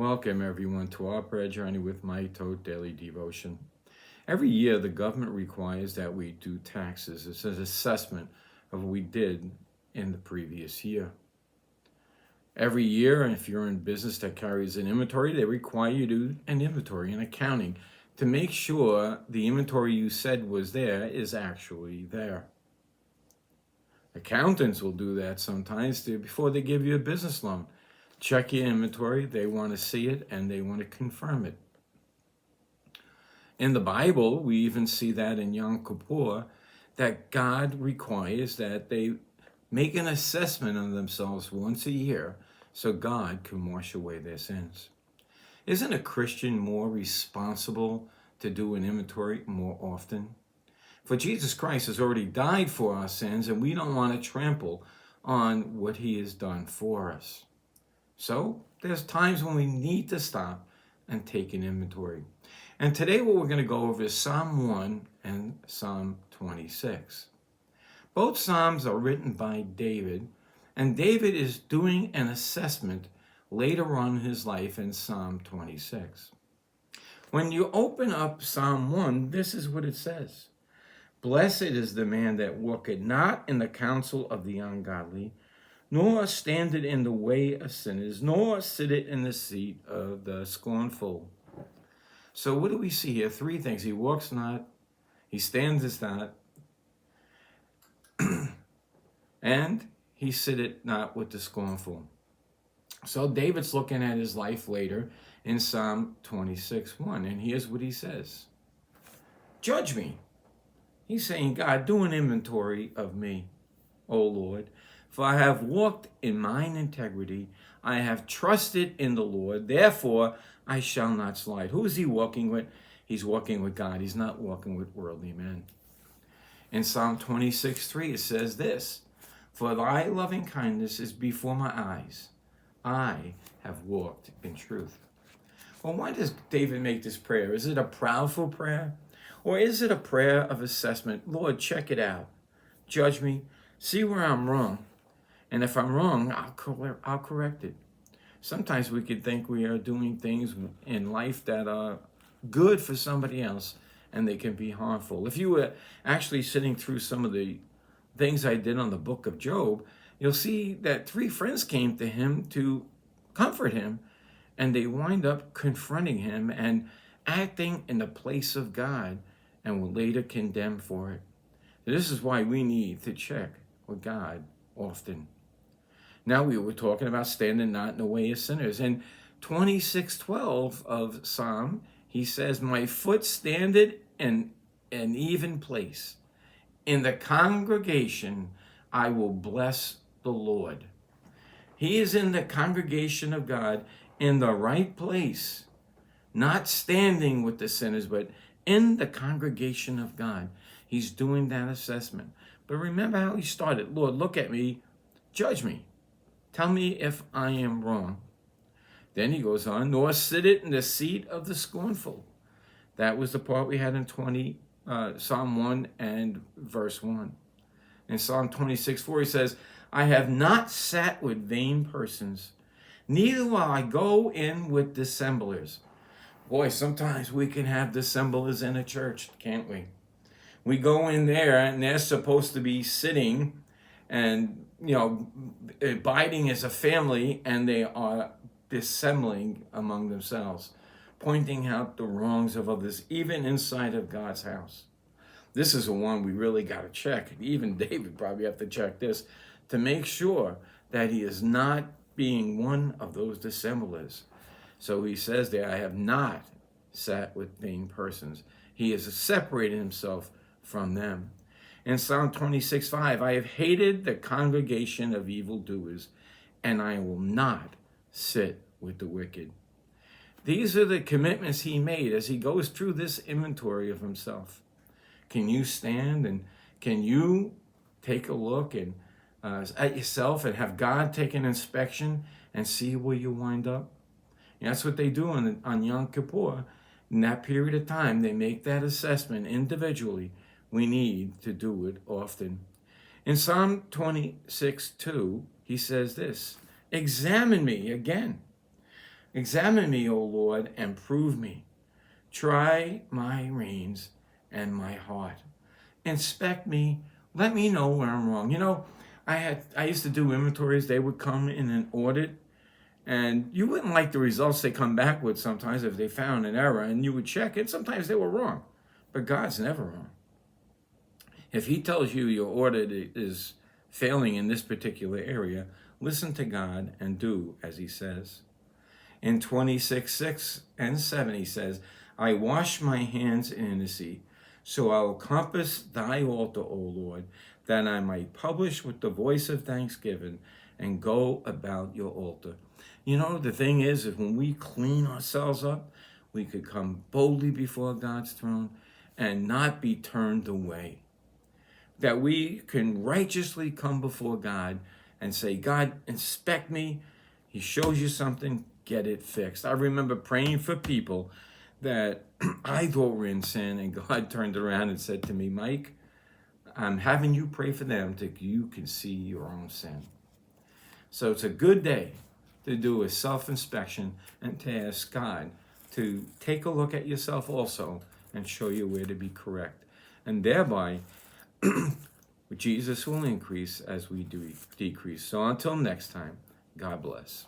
Welcome everyone to our prayer journey with my Toad Daily Devotion. Every year the government requires that we do taxes. It's an assessment of what we did in the previous year. Every year, if you're in business that carries an inventory, they require you to do an inventory and accounting to make sure the inventory you said was there is actually there. Accountants will do that sometimes before they give you a business loan. Check your inventory, they want to see it, and they want to confirm it. In the Bible, we even see that in Yom Kippur, that God requires that they make an assessment of themselves once a year so God can wash away their sins. Isn't a Christian more responsible to do an inventory more often? For Jesus Christ has already died for our sins, and we don't want to trample on what he has done for us. So there's times when we need to stop and take an inventory. And today what we're going to go over is Psalm 1 and Psalm 26. Both Psalms are written by David, and David is doing an assessment later on in his life in Psalm 26. When you open up Psalm 1, this is what it says. Blessed is the man that walketh not in the counsel of the ungodly, nor standeth in the way of sinners, nor sitteth in the seat of the scornful. So what do we see here? Three things. He walks not, he standeth not, and he sitteth not with the scornful. So David's looking at his life later in Psalm 26:1, and here's what he says. Judge me. He's saying, God, do an inventory of me, O Lord. For I have walked in mine integrity. I have trusted in the Lord. Therefore, I shall not slide. Who is he walking with? He's walking with God. He's not walking with worldly men. In Psalm 26:3, it says this, For thy loving kindness is before my eyes. I have walked in truth. Well, why does David make this prayer? Is it a proudful prayer? Or is it a prayer of assessment? Lord, check it out. Judge me. See where I'm wrong. And if I'm wrong, I'll correct it. Sometimes we could think we are doing things in life that are good for somebody else, and they can be harmful. If you were actually sitting through some of the things I did on the book of Job, you'll see that 3 friends came to him to comfort him, and they wind up confronting him and acting in the place of God, and were later condemned for it. This is why we need to check with God often. Now we were talking about standing not in the way of sinners. In 26:12 of Psalm, he says, My foot standeth in an even place. In the congregation I will bless the Lord. He is in the congregation of God in the right place, not standing with the sinners, but in the congregation of God. He's doing that assessment. But remember how he started. Lord, look at me, judge me. Tell me if I am wrong. Then he goes on, nor sitteth in the seat of the scornful. That was the part we had in Psalm 1 and verse 1. In Psalm 26:4, he says, I have not sat with vain persons, neither will I go in with dissemblers. Boy, sometimes we can have dissemblers in a church, can't we? We go in there and they're supposed to be sitting and, abiding as a family, and they are dissembling among themselves, pointing out the wrongs of others, even inside of God's house. This is the one we really got to check. Even David probably have to check this to make sure that he is not being one of those dissemblers. So he says there, I have not sat with vain persons. He has separated himself from them. In Psalm 26:5, I have hated the congregation of evildoers, and I will not sit with the wicked. These are the commitments he made as he goes through this inventory of himself. Can you stand and can you take a look and at yourself and have God take an inspection and see where you wind up? And that's what they do on Yom Kippur. In that period of time, they make that assessment individually. We need to do it often. In Psalm 26:2, he says this, examine me again. Examine me, O Lord, and prove me. Try my reins and my heart. Inspect me. Let me know where I'm wrong. I used to do inventories. They would come in an audit, and you wouldn't like the results they come back with sometimes if they found an error, and you would check it. Sometimes they were wrong, but God's never wrong. If he tells you your audit is failing in this particular area, listen to God and do as he says. In 26:6 and 7, he says, I wash my hands in innocency, so I will compass thy altar, O Lord, that I might publish with the voice of thanksgiving and go about your altar. The thing is when we clean ourselves up, we could come boldly before God's throne and not be turned away. That we can righteously come before God and say, God, inspect me. He shows you something, get it fixed. I remember praying for people that I thought were in sin, and God turned around and said to me, Mike, I'm having you pray for them till you can see your own sin. So it's a good day to do a self-inspection and to ask God to take a look at yourself also and show you where to be correct. And thereby, Jesus will increase as we decrease. So until next time, God bless.